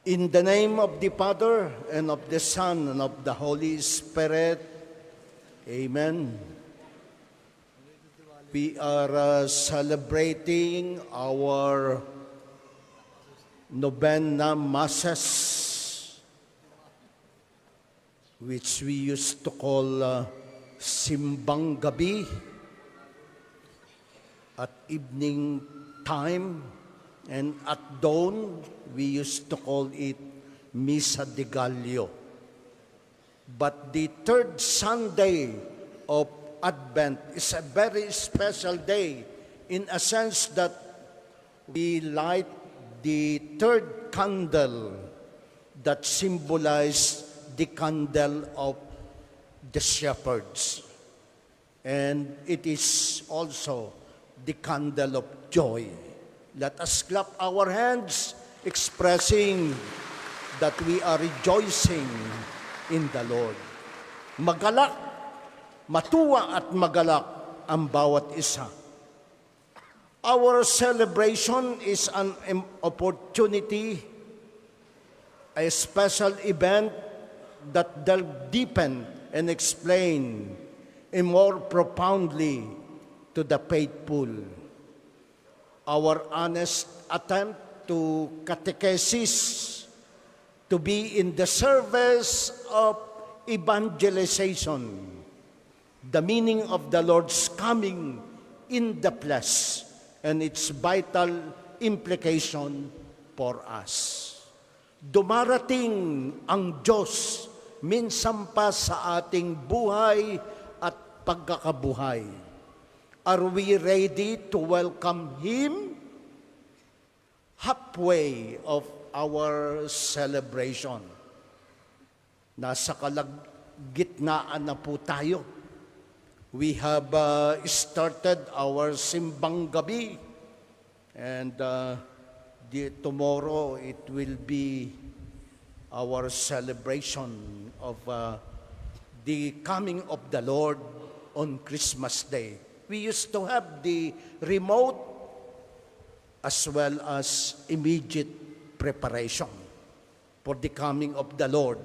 In the name of the Father, and of the Son, and of the Holy Spirit, Amen. We are celebrating our Novena Masses, which we used to call Simbang Gabi at evening time, and at dawn, we used to call it Misa de Gallo. But the third Sunday of Advent is a very special day in a sense that we light the third candle that symbolizes the candle of the shepherds. And it is also the candle of joy. Let us clap our hands, expressing that we are rejoicing in the Lord. Magalak, matuwa at magalak ang bawat isa. Our celebration is an opportunity, a special event that will deepen and explain more profoundly to the faithful. Our honest attempt to catechesis, to be in the service of evangelization, the meaning of the Lord's coming in the flesh, and its vital implication for us. Dumarating ang Diyos minsan pa sa ating buhay at pagkakabuhay. Are we ready to welcome Him? Halfway of our celebration. Nasa kalagitnaan na po tayo. We have started our Simbang Gabi, and tomorrow it will be our celebration of the coming of the Lord on Christmas Day. We used to have the remote as well as immediate preparation for the coming of the Lord.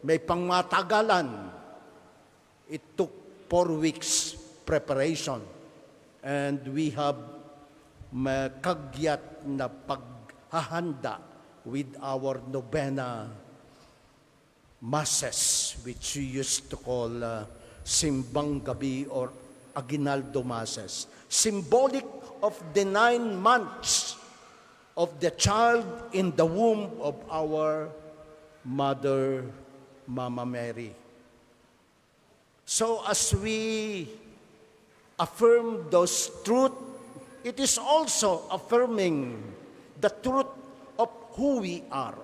May pangmatagalan. It took 4 weeks preparation, and we have kagyat na paghahanda with our Novena Masses, which we used to call Simbang Gabi or Aguinaldo Masses, symbolic of the 9 months of the child in the womb of our Mother, Mama Mary. So as we affirm those truths, it is also affirming the truth of who we are.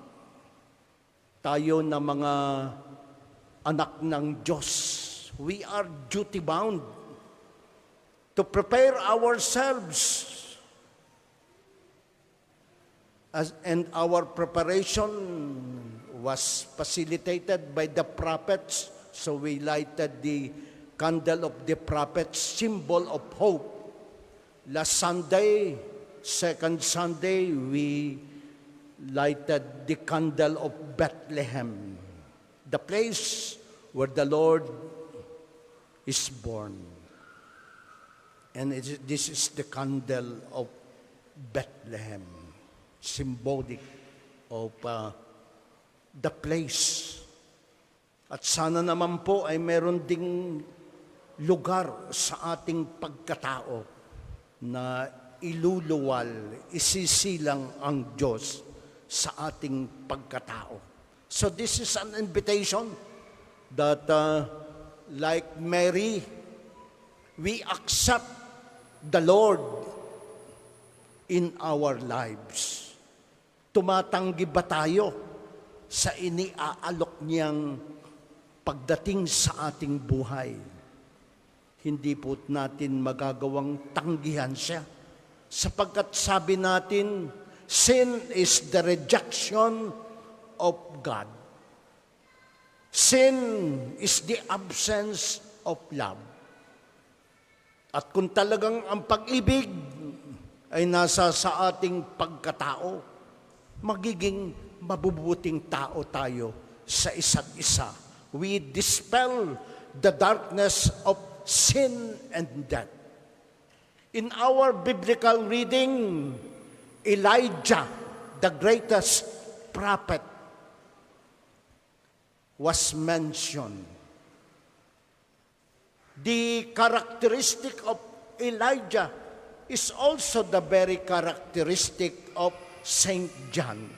Tayo na mga anak ng Diyos, we are duty-bound to prepare ourselves, and our preparation was facilitated by the prophets. So we lighted the candle of the prophets, symbol of hope. Last Sunday, second Sunday, we lighted the candle of Bethlehem, the place where the Lord is born. And this is the candle of Bethlehem, symbolic of the place. At sana naman po ay meron ding lugar sa ating pagkatao na iluluwal, isisilang ang Diyos sa ating pagkatao. So this is an invitation that like Mary, we accept the Lord in our lives. Tumatanggi ba tayo sa iniaalok niyang pagdating sa ating buhay? Hindi po natin magagawang tanggihan siya, sapagkat sabi natin, sin is the rejection of God. Sin is the absence of love. At kung talagang ang pag-ibig ay nasa sa ating pagkatao, magiging mabubuting tao tayo sa isa't isa. We dispel the darkness of sin and death. In our biblical reading, Elijah, the greatest prophet, was mentioned. The characteristic of Elijah is also the very characteristic of Saint John.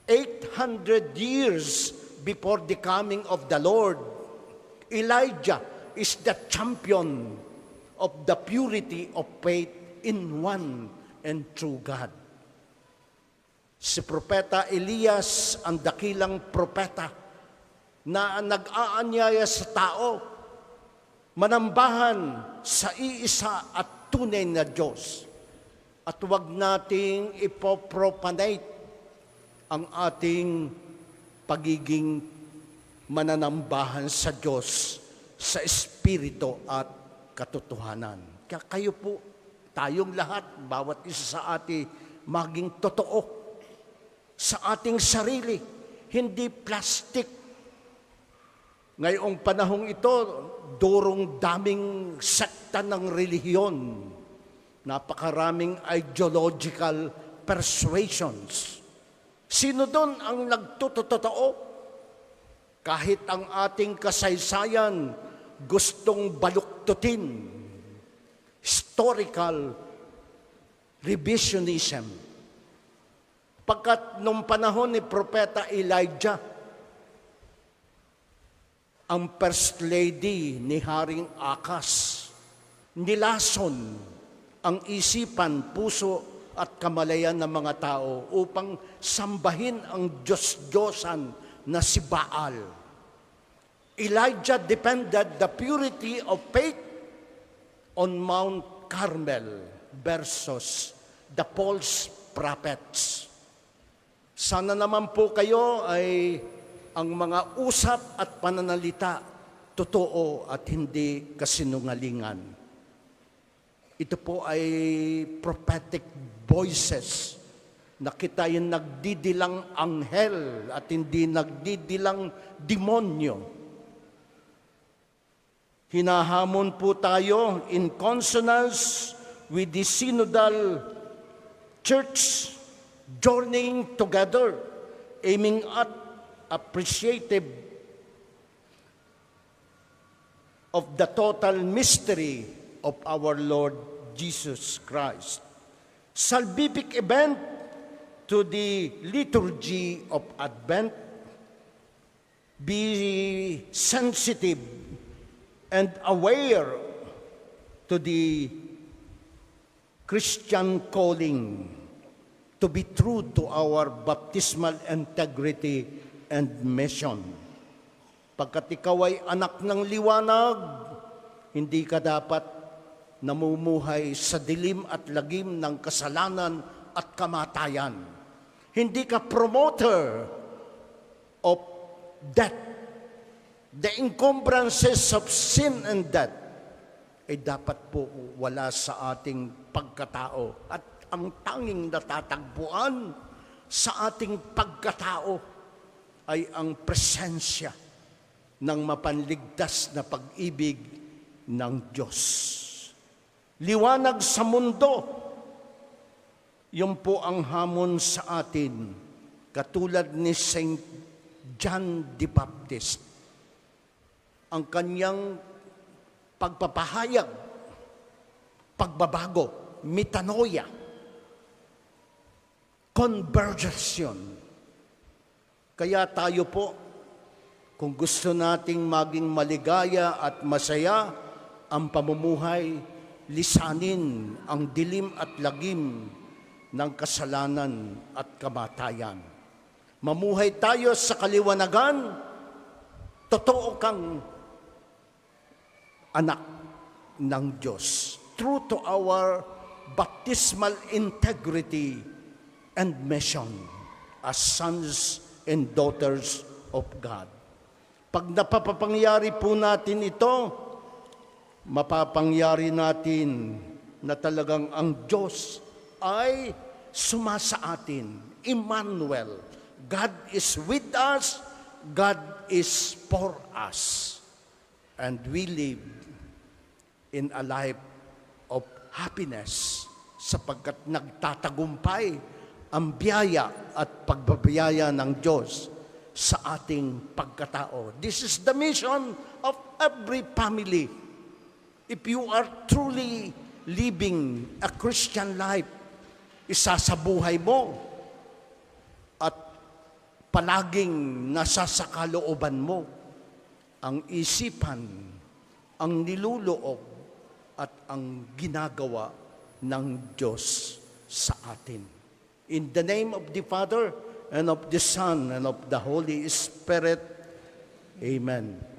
800 years before the coming of the Lord, Elijah is the champion of the purity of faith in one and true God. Si Propeta Elias ang dakilang propeta na nag-aanyaya sa tao, manambahan sa iisa at tunay na Diyos. At huwag nating ipoprofanate ang ating pagiging mananambahan sa Diyos sa Espiritu at katotohanan. Kaya kayo po, tayong lahat, bawat isa sa atin, maging totoo sa ating sarili, hindi plastic. Ngayong panahong ito, durong daming sekta ng relihiyon, napakaraming ideological persuasions. Sino doon ang nagtotoo? Kahit ang ating kasaysayan gustong baluktutin, historical revisionism. Pagkat nung panahon ni Propeta Elijah, ang First Lady ni Haring Akas nilason ang isipan, puso at kamalayan ng mga tao upang sambahin ang Diyos-Diyosan na si Baal. Elijah defended the purity of faith on Mount Carmel versus the false prophets. Sana naman po kayo ay ang mga usap at pananalita totoo at hindi kasinungalingan. Ito po ay prophetic voices na kita yung nagdidilang anghel at hindi nagdidilang demonyo. Hinahamon po tayo in consonance with the synodal church journeying together, aiming at appreciative of the total mystery of our Lord Jesus Christ. Salvific event to the liturgy of Advent. Be sensitive and aware to the Christian calling to be true to our baptismal integrity and mission. Pagkat ikaw ay anak ng liwanag, hindi ka dapat namumuhay sa dilim at lagim ng kasalanan at kamatayan. Hindi ka promoter of death. The encumbrances of sin and death ay dapat po wala sa ating pagkatao. At ang tanging natatagpuan sa ating pagkatao ay ang presensya ng mapanligtas na pag-ibig ng Diyos. Liwanag sa mundo, yun po ang hamon sa atin, katulad ni Saint John the Baptist. Ang kanyang pagpapahayag, pagbabago, metanoia, conversion. Kaya tayo po, kung gusto nating maging maligaya at masaya ang pamumuhay, lisanin ang dilim at lagim ng kasalanan at kamatayan. Mamuhay tayo sa kaliwanagan, totoo kang anak ng Diyos. True to our baptismal integrity and mission as sons and daughters of God. Pag napapangyari po natin ito, mapapangyari natin na talagang ang Diyos ay sumasa atin. Emmanuel, God is with us, God is for us. And we live in a life of happiness sapagkat nagtatagumpay ang biyaya at pagbabiyaya ng Diyos sa ating pagkatao. This is the mission of every family. If you are truly living a Christian life, isa sa buhay mo at palaging nasa sa kalooban mo ang isipan, ang niluloob at ang ginagawa ng Diyos sa atin. In the name of the Father, and of the Son, and of the Holy Spirit. Amen.